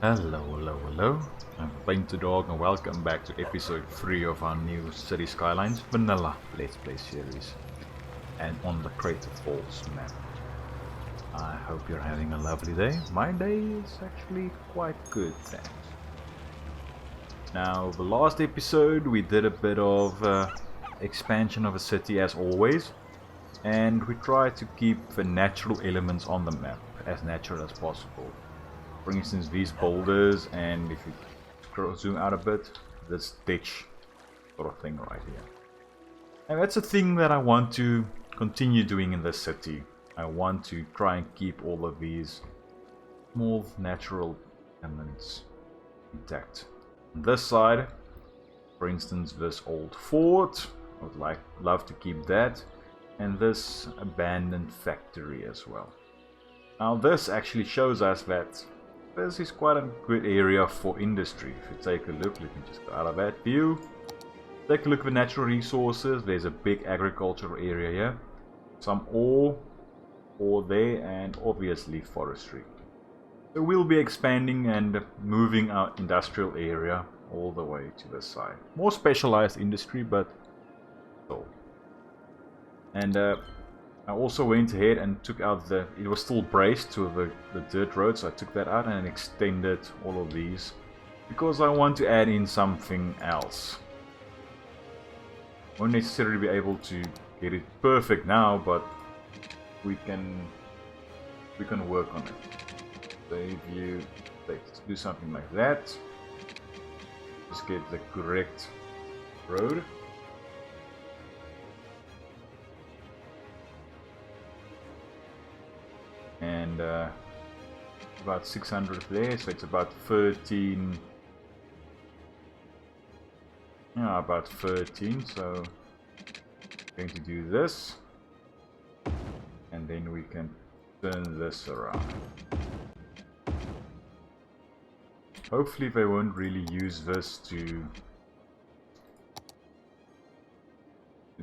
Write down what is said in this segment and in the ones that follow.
Hello, hello, hello. I'm PaintedDog and welcome back to episode 3 of our new City Skylines Vanilla Let's Play series. And on the Crater Falls map. I hope you're having a lovely day. My day is actually quite good, thanks. Now, the last episode we did a bit of expansion of a city as always. And we tried to keep the natural elements on the map as natural as possible. For instance, these boulders, and if you zoom out a bit, this ditch sort of thing right here. And that's a thing that I want to continue doing in this city. I want to try and keep all of these small natural elements intact. On this side, for instance, this old fort, I would love to keep that, and this abandoned factory as well. Now this actually shows us that this is quite a good area for industry. If you take a look, let me just go out of that view. Take a look at the natural resources. There's a big agricultural area here. Some ore there, and obviously forestry. So we'll be expanding and moving our industrial area all the way to this side. More specialized industry, but still. And I also went ahead and took out it was still braced to the dirt road, so I took that out and extended all of these because I want to add in something else. Won't necessarily be able to get it perfect now, but we can work on it. So if you do something like that, just get the correct road. And about 600 there, so it's about 13. Yeah, about 13. So I'm going to do this, and then we can turn this around. Hopefully they won't really use this to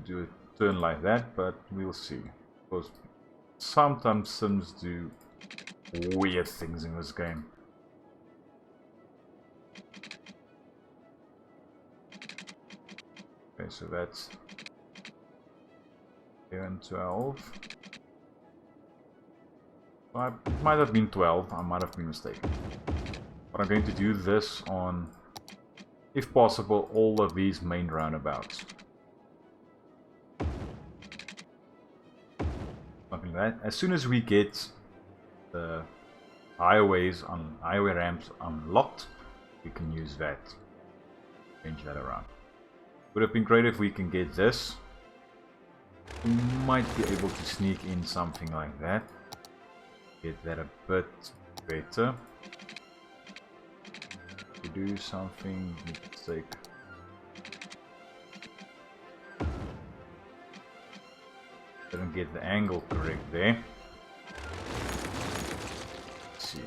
do a turn like that, but we'll see. Because sometimes sims do weird things in this game. Okay, so that's 11, 12. It might have been 12, I might have been mistaken. But I'm going to do this on, if possible, all of these main roundabouts. Something like that. As soon as we get the highway ramps unlocked, we can use that. Change that around. Would have been great if we can get this. We might be able to sneak in something like that. Get that a bit better. To do something, let's take. Didn't get the angle correct there. Let's see.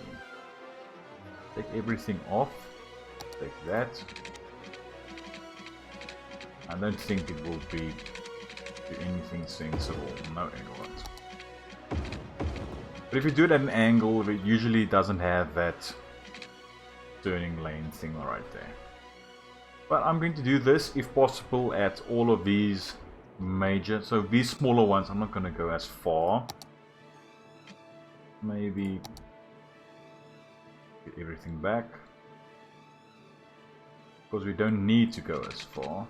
Take everything off. Take that. I don't think it will be anything sensible. No angle. But if you do it at an angle, it usually doesn't have that turning lane thing right there. But I'm going to do this, if possible, at all of these major, so these smaller ones I'm not going to go as far. Maybe get everything back, because we don't need to go as far.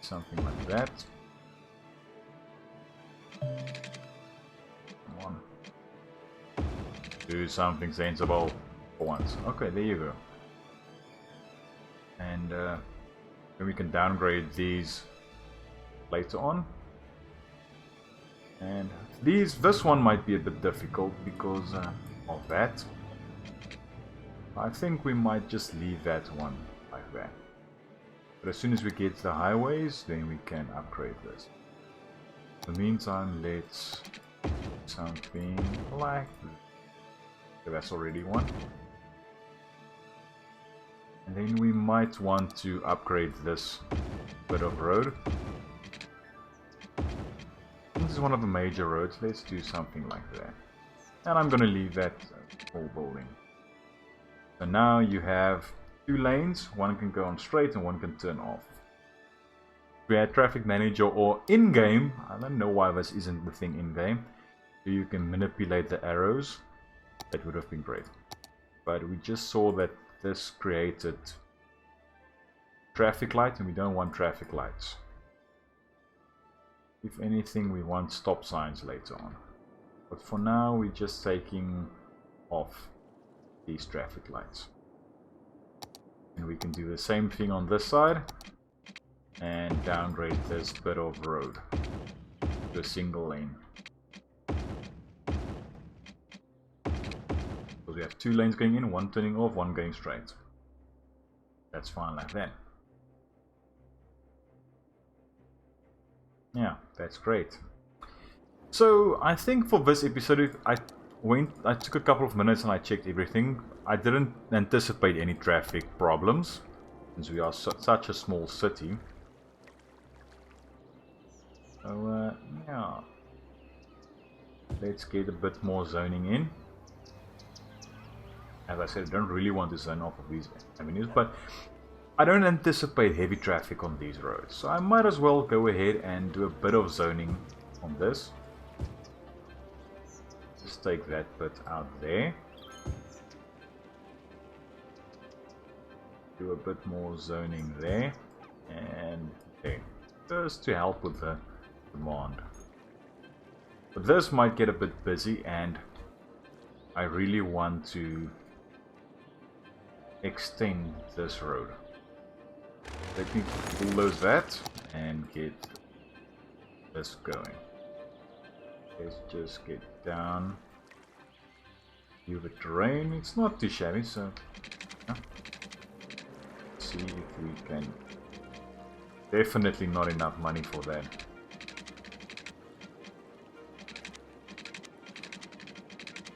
Something like that. Come on, do something sensible for once. Okay, there you go. And then we can downgrade these later on. And this one might be a bit difficult because of that. I think we might just leave that one like that. But as soon as we get the highways, then we can upgrade this. In the meantime, let's do something like this. Okay, that's already one. And then we might want to upgrade this bit of road. This is one of the major roads. Let's do something like that. And I'm going to leave that small building. So now you have 2 lanes, one can go on straight and one can turn off. If we had traffic manager or in-game, I don't know why this isn't the thing in-game, so you can manipulate the arrows, that would have been great. But we just saw that this created traffic light and we don't want traffic lights. If anything, we want stop signs later on. But for now, we're just taking off these traffic lights. And we can do the same thing on this side and downgrade this bit of road to a single lane. So we have 2 lanes going in, one turning off, one going straight. That's fine like that. Yeah, that's great. So I think for this episode I took a couple of minutes and I checked everything. I didn't anticipate any traffic problems since we are such a small city. So yeah, let's get a bit more zoning in. As I said, I don't really want to zone off of these avenues, but I don't anticipate heavy traffic on these roads, so I might as well go ahead and do a bit of zoning on this. Just take that bit out there. Do a bit more zoning there and there, just to help with the demand. But this might get a bit busy and I really want to extend this road. Let me bulldoze that and get this going. Let's just get down. View the terrain. It's not too shabby, so yeah. See if we can. Definitely not enough money for that.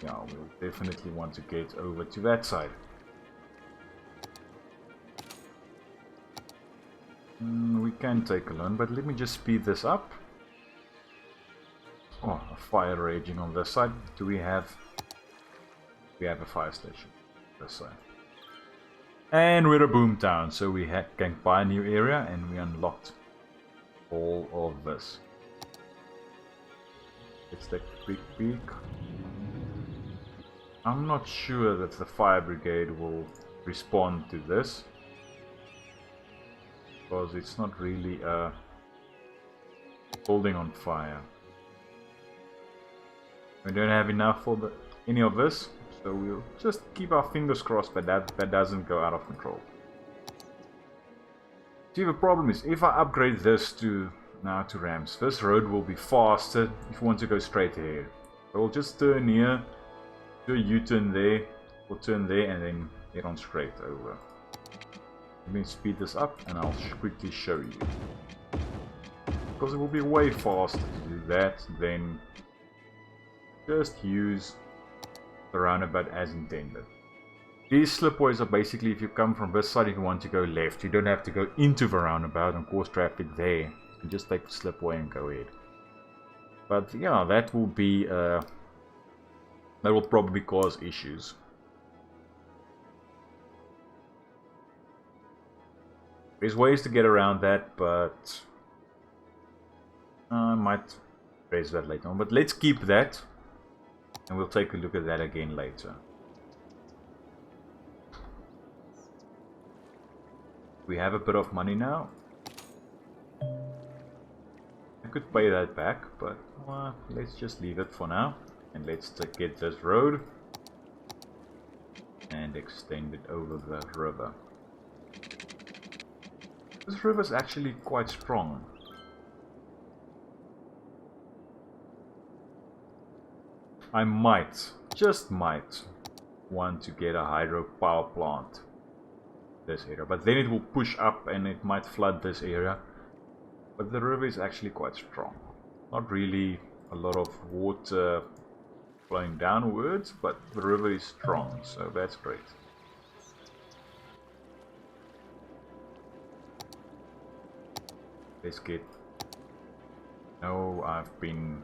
Yeah, we'll definitely want to get over to that side. We can take a loan, but let me just speed this up. Oh, a fire raging on this side. Do we have... We have a fire station this side. And we're a boom town, so we can buy a new area and we unlocked all of this. Let's take a quick peek. I'm not sure that the fire brigade will respond to this, because it's not really a building on fire. We don't have enough for any of this, so we'll just keep our fingers crossed that that doesn't go out of control. See, the problem is if I upgrade this to rams, this road will be faster if you want to go straight ahead. So we'll just turn here, do a U-turn there, we'll turn there and then get on straight over. Let me speed this up and I'll quickly show you. Because it will be way faster to do that than just use the roundabout as intended. These slipways are basically if you come from this side, if you want to go left, you don't have to go into the roundabout and cause traffic there. You just take the slipway and go ahead. But yeah, that will be that will probably cause issues. There's ways to get around that, but I might raise that later on. But let's keep that, and we'll take a look at that again later. We have a bit of money now. I could pay that back, but let's just leave it for now. And let's get this road and extend it over the river. This river is actually quite strong. I might, just might, want to get a hydro power plant this area, but then it will push up and it might flood this area. But the river is actually quite strong. Not really a lot of water flowing downwards, but the river is strong, so that's great. Let's get... No, I've been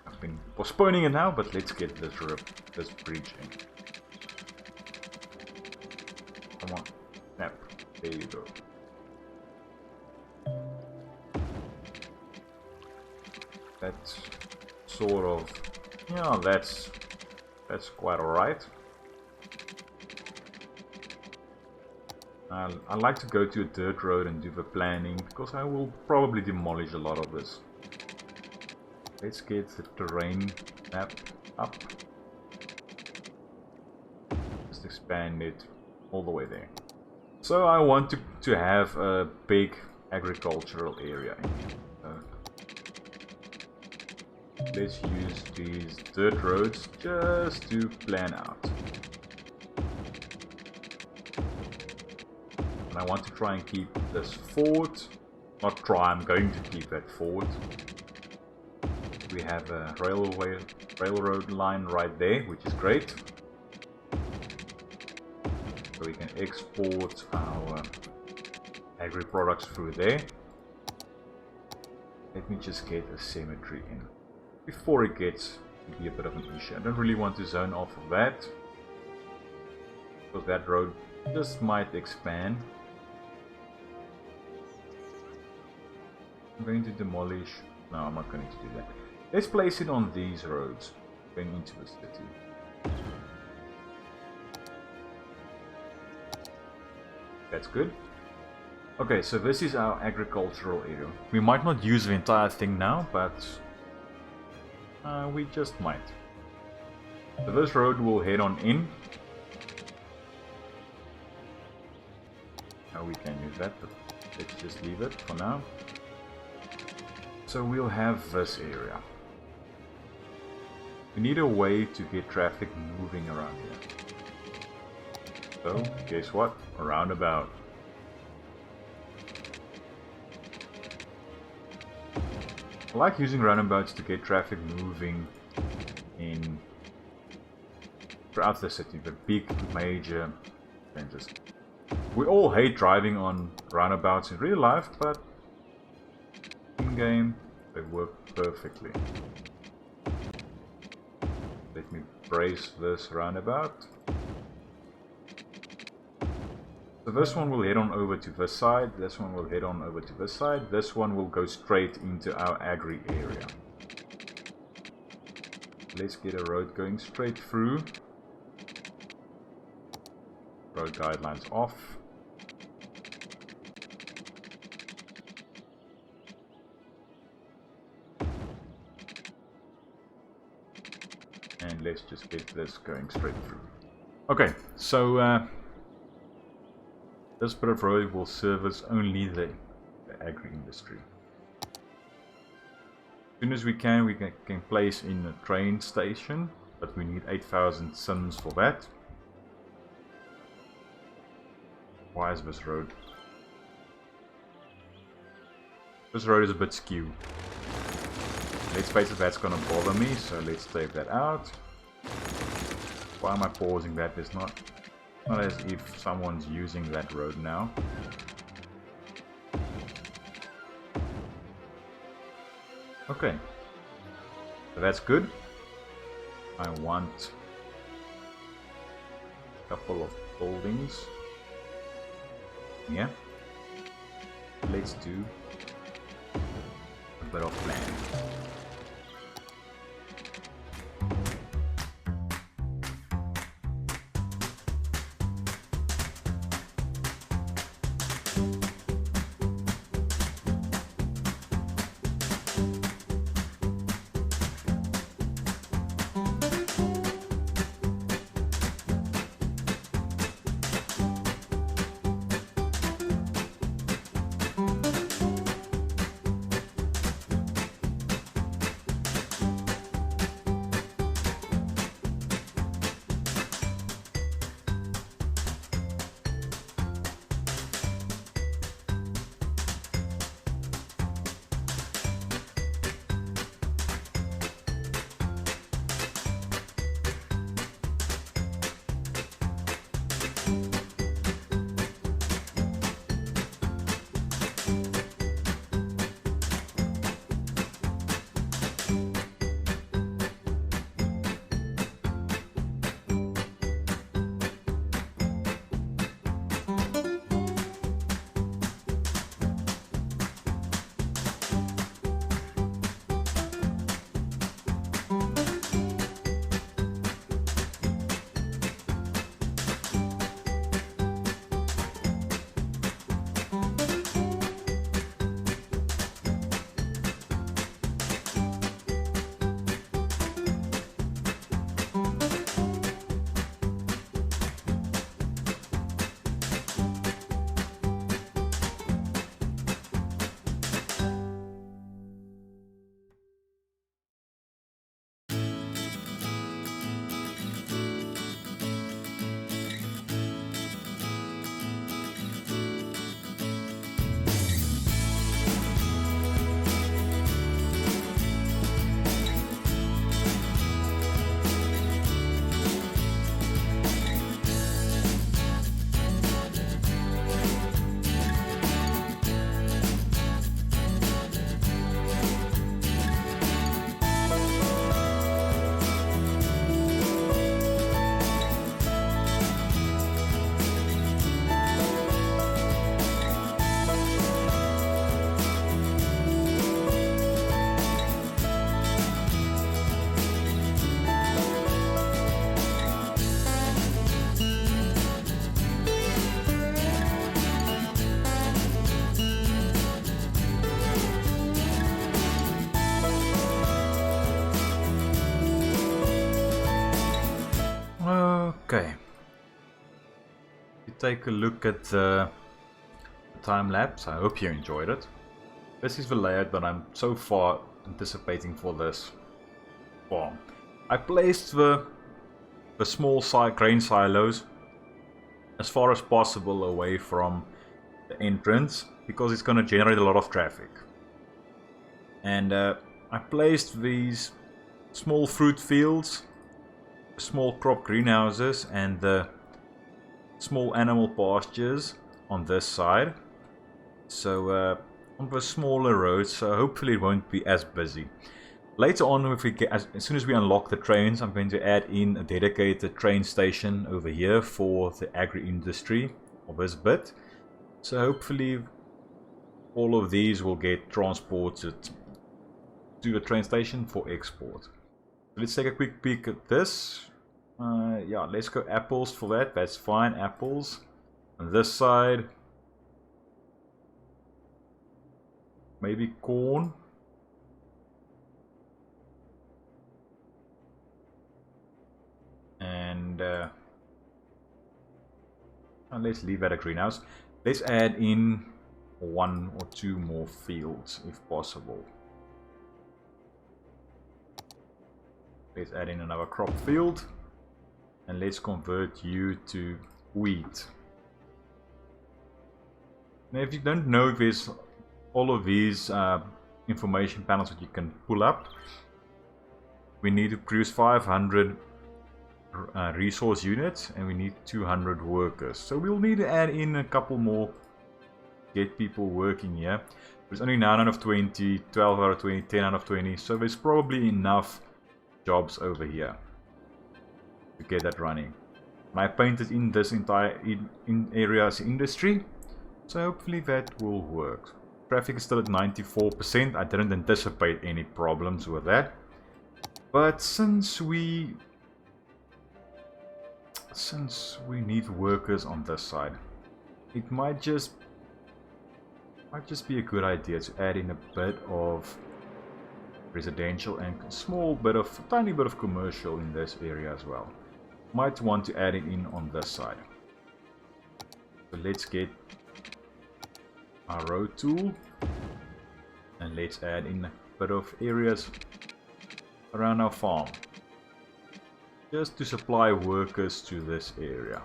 I've been postponing it now, but let's get this bridge in. Come on, snap. There you go. That's sort of, yeah, that's quite alright. I like to go to a dirt road and do the planning, because I will probably demolish a lot of this. Let's get the terrain map up. Just expand it all the way there. So I want to have a big agricultural area in here. Let's use these dirt roads just to plan out. And I want to try and keep this fort. Not try, I'm going to keep that fort. We have a railroad line right there, which is great. So we can export our agri products through there. Let me just get a cemetery in before it gets to be a bit of an issue. I don't really want to zone off of that, because that road just might expand. I'm going to demolish. No, I'm not going to do that. Let's place it on these roads going into the city. That's good. Okay, so this is our agricultural area. We might not use the entire thing now, but we just might. So this road will head on in. Now we can use that, but let's just leave it for now. So we'll have this area. We need a way to get traffic moving around here. So, guess what? A roundabout. I like using roundabouts to get traffic moving in throughout the city, the big major changes. We all hate driving on roundabouts in real life, but in game they work perfectly. Let me brace this roundabout. So this one will head on over to this side, this one will head on over to this side, this one will go straight into our agri area. Let's get a road going straight through. Road guidelines off. And let's just get this going straight through. Okay, so this bit of road will service only the agri-industry. As soon as we can place in a train station, but we need 8,000 cims for that. Why is this road? This road is a bit skewed. Let's face it, that's gonna bother me, so let's take that out. Why am I pausing that? It's not as if someone's using that road now. Okay, so that's good. I want a couple of buildings. Yeah, let's do a bit of planning. Okay. You take a look at the time lapse. I hope you enjoyed it. This is the layout that I'm so far anticipating for this farm. I placed the small grain silos as far as possible away from the entrance because it's going to generate a lot of traffic. And I placed these small fruit fields, small crop greenhouses, and the small animal pastures on this side. So on the smaller roads, so hopefully it won't be as busy. Later on, if we get, as soon as we unlock the trains, I'm going to add in a dedicated train station over here for the agri-industry of this bit. So hopefully all of these will get transported to the train station for export. So let's take a quick peek at this. Yeah, let's go apples for that. That's fine, apples. On this side, maybe corn. And let's leave that a greenhouse. Let's add in 1 or 2 more fields if possible. Let's add in another crop field. And let's convert you to wheat. Now if you don't know, there's all of these information panels that you can pull up. We need to produce 500 resource units and we need 200 workers. So we'll need to add in a couple more, get people working here. There's only 9 out of 20, 12 out of 20, 10 out of 20. So there's probably enough jobs over here to get that running. And I painted in this entire area as industry. So hopefully that will work. Traffic is still at 94%. I didn't anticipate any problems with that. But since we need workers on this side, it might just be a good idea to add in a bit of residential and tiny bit of commercial in this area as well. Might want to add it in on this side. So let's get our road tool and let's add in a bit of areas around our farm, just to supply workers to this area.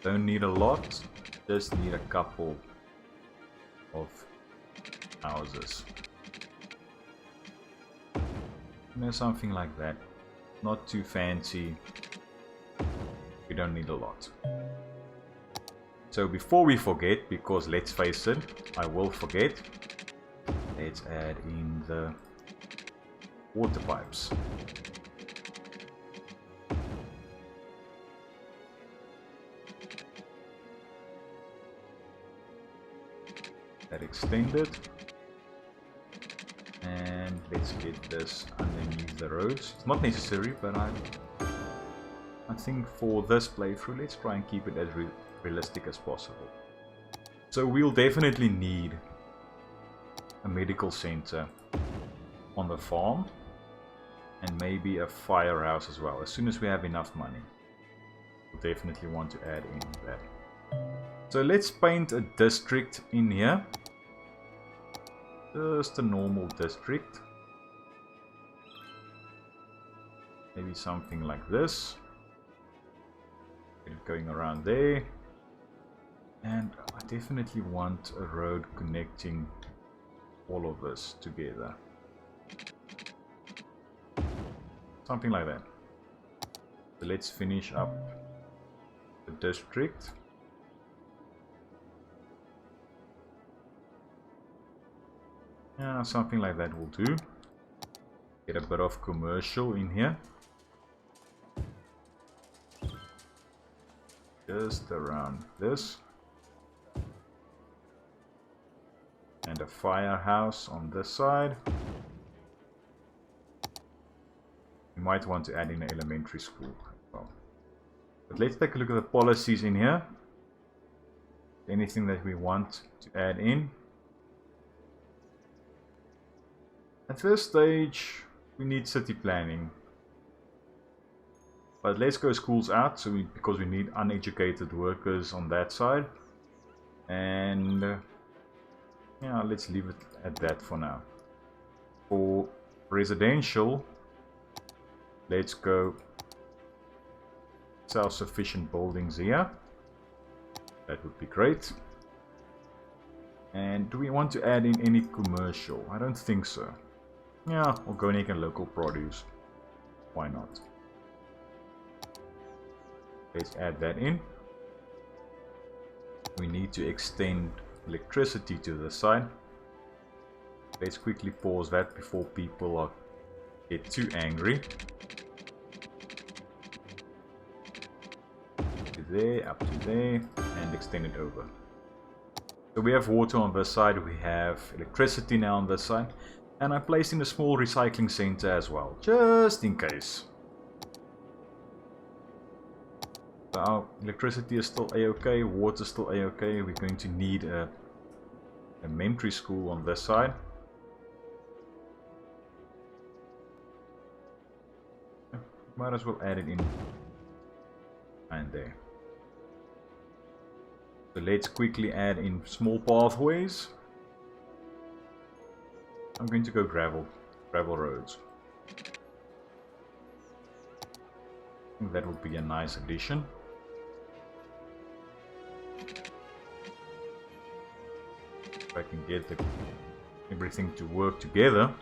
Don't need a lot, just need a couple of houses. Something like that. Not too fancy. We don't need a lot. So before we forget, because let's face it, I will forget, let's add in the water pipes. That extended. And let's get this underneath the roads. It's not necessary, but I think for this playthrough, let's try and keep it as realistic as possible. So we'll definitely need a medical center on the farm and maybe a firehouse as well. As soon as we have enough money, we'll definitely want to add in that. So let's paint a district in here. Just a normal district. Maybe something like this. Get it going around there. And I definitely want a road connecting all of this together. Something like that. So let's finish up the district. Yeah, something like that will do. Get a bit of commercial in here. Just around this. And a firehouse on this side. You might want to add in an elementary school as well. But let's take a look at the policies in here. Anything that we want to add in. At this stage, we need city planning. But let's go schools out, because we need uneducated workers on that side. And yeah, let's leave it at that for now. For residential, let's go self-sufficient buildings here. That would be great. And do we want to add in any commercial? I don't think so. Yeah, organic and local produce. Why not? Let's add that in. We need to extend electricity to the side. Let's quickly pause that before people get too angry. To there, up to there, and extend it over. So we have water on this side, we have electricity now on this side, and I placed in a small recycling center as well, just in case. So our electricity is still a-okay, water is still a-okay. We're going to need a elementary school on this side. Might as well add it in and there. So let's quickly add in small pathways. I'm going to go gravel roads. I think that would be a nice addition. If I can get everything to work together,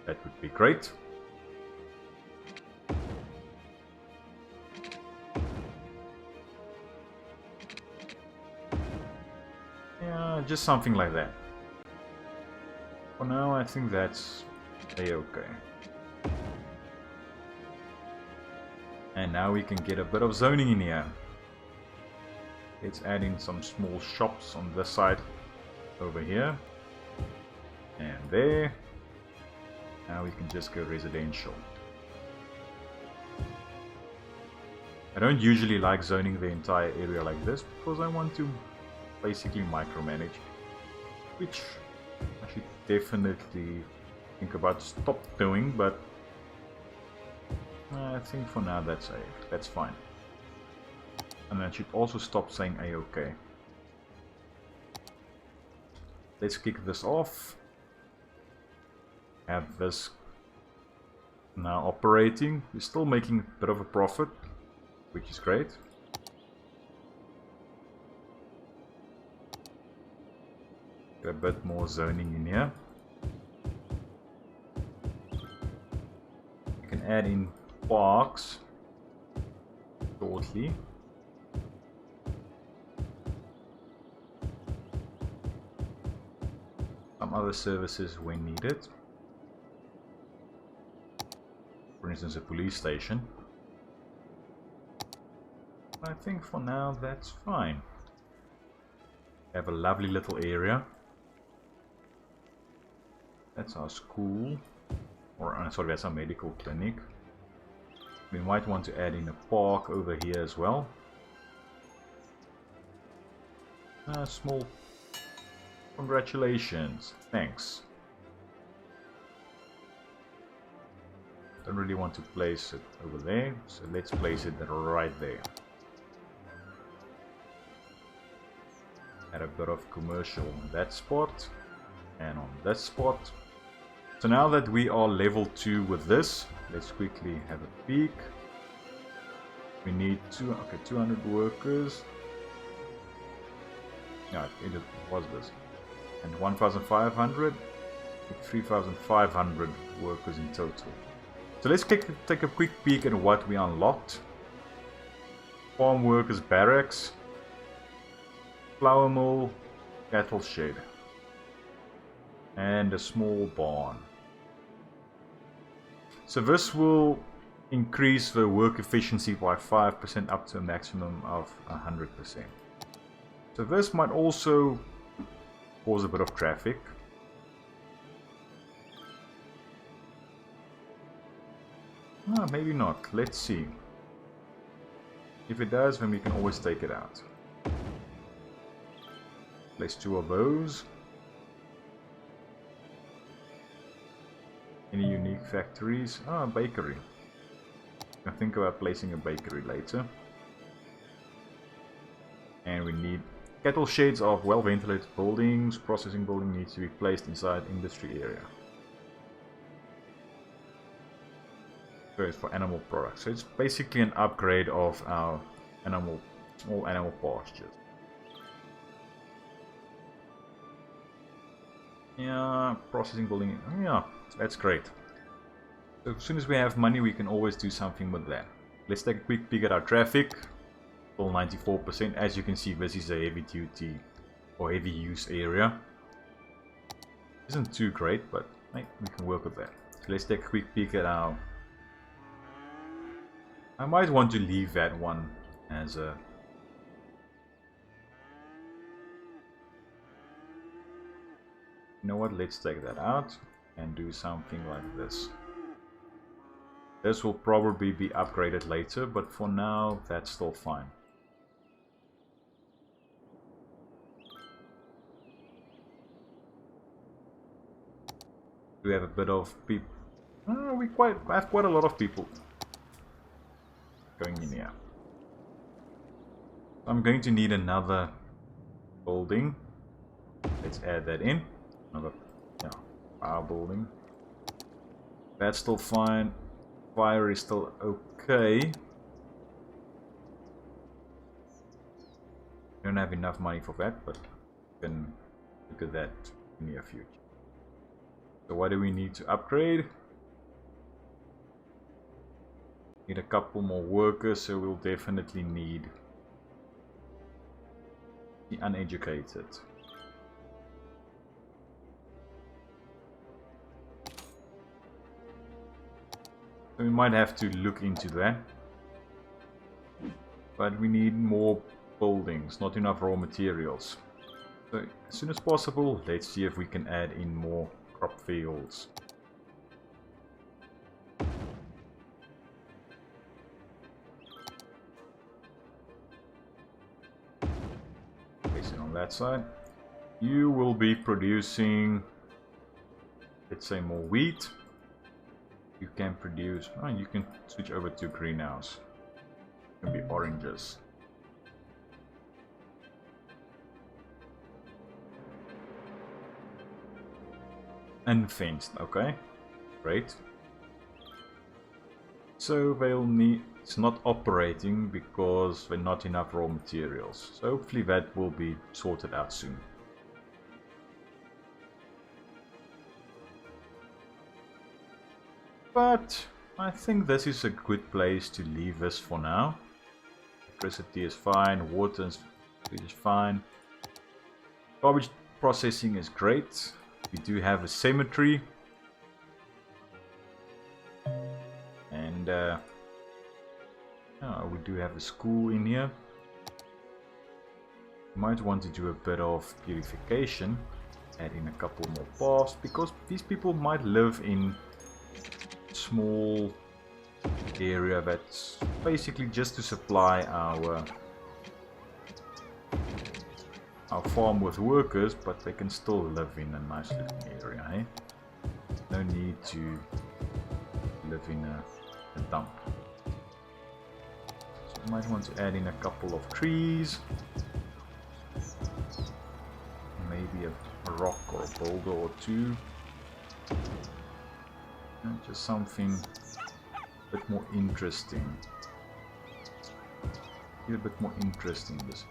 that would be great. Just something like that. For now, I think that's a-okay. And now we can get a bit of zoning in here. Let's add in some small shops on this side over here. And there. Now we can just go residential. I don't usually like zoning the entire area like this because I want to basically micromanage, which I should definitely think about stop doing, but I think for now that's fine. And I should also stop saying a-okay. Let's kick this off. Have this now operating. We're still making a bit of a profit, which is great. Get a bit more zoning in here. You can add in parks shortly. Some other services when needed. For instance, a police station. I think for now that's fine. We have a lovely little area. That's our school, or sorry, that's our medical clinic. We might want to add in a park over here as well. Small. Congratulations, thanks. Don't really want to place it over there, so let's place it right there. Add a bit of commercial on that spot and on this spot. So now that we are level 2 with this, let's quickly have a peek. We need 200 workers. Yeah, it was this. And 1,500, 3,500 workers in total. So let's take a quick peek at what we unlocked. Farm workers barracks, flour mill, cattle shed, and a small barn. So this will increase the work efficiency by 5% up to a maximum of 100%. So this might also cause a bit of traffic. Maybe not. Let's see. If it does, then we can always take it out. Place 2 of those. Any unique factories? Bakery. I think about placing a bakery later. And we need cattle sheds of well ventilated buildings. Processing building needs to be placed inside industry area. So it's for animal products. So it's basically an upgrade of our small animal pastures. Yeah, processing building. Yeah, that's great. So as soon as we have money, we can always do something with that. Let's take a quick peek at our traffic. Still 94%. As you can see, this is a heavy duty or heavy use area. Isn't too great, but hey, we can work with that. So let's take a quick peek at our... I might want to leave that one as a... You know what, let's take that out and do something like this. This will probably be upgraded later, but for now, that's still fine. We have a bit of people. We have quite a lot of people going in here. I'm going to need another building. Let's add that in. Another power building. That's still fine. Fire is still okay. Don't have enough money for that, but we can look at that in the near future. So what do we need to upgrade? Need a couple more workers, so we'll definitely need the uneducated. So we might have to look into that. But we need more buildings, not enough raw materials. So as soon as possible, let's see if we can add in more crop fields. Place it on that side. You will be producing, let's say, more wheat. You can produce, you can switch over to greenhouse. It can be oranges. Unfenced, okay, great. So they'll need, it's not operating because there's not enough raw materials. So hopefully that will be sorted out soon. But I think this is a good place to leave this for now. Electricity is fine, water is fine. Garbage processing is great. We do have a cemetery. And we do have a school in here. We might want to do a bit of purification. Add in a couple more paths, because these people might live in small area that's basically just to supply our farm with workers, but they can still live in a nice little area, eh? No need to live in a dump. So you might want to add in a couple of trees, maybe a rock or a boulder or two. Just something a bit more interesting. Get a bit more interesting this.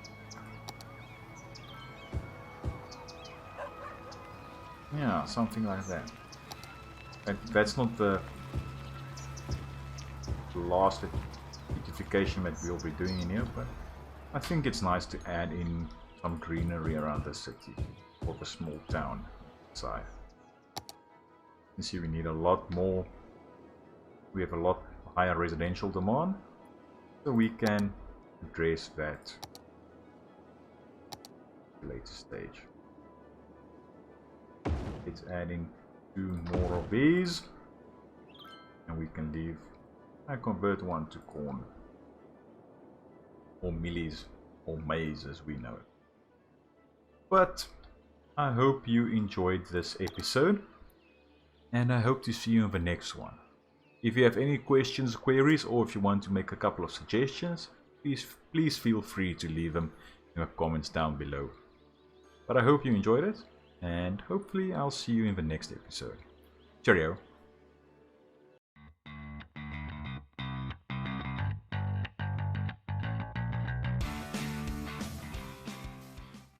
Yeah, something like that. That's not the last beautification that we'll be doing in here, but I think it's nice to add in some greenery around the city or the small town side. You see, we need a lot more. We have a lot higher residential demand, so we can address that at a later stage. Let's add in 2 more of these, and we can leave. I convert one to corn, or millies, or maize as we know it. But I hope you enjoyed this episode, and I hope to see you in the next one. If you have any questions, queries, or if you want to make a couple of suggestions, please feel free to leave them in the comments down below. But I hope you enjoyed it, and hopefully I'll see you in the next episode. Cheerio!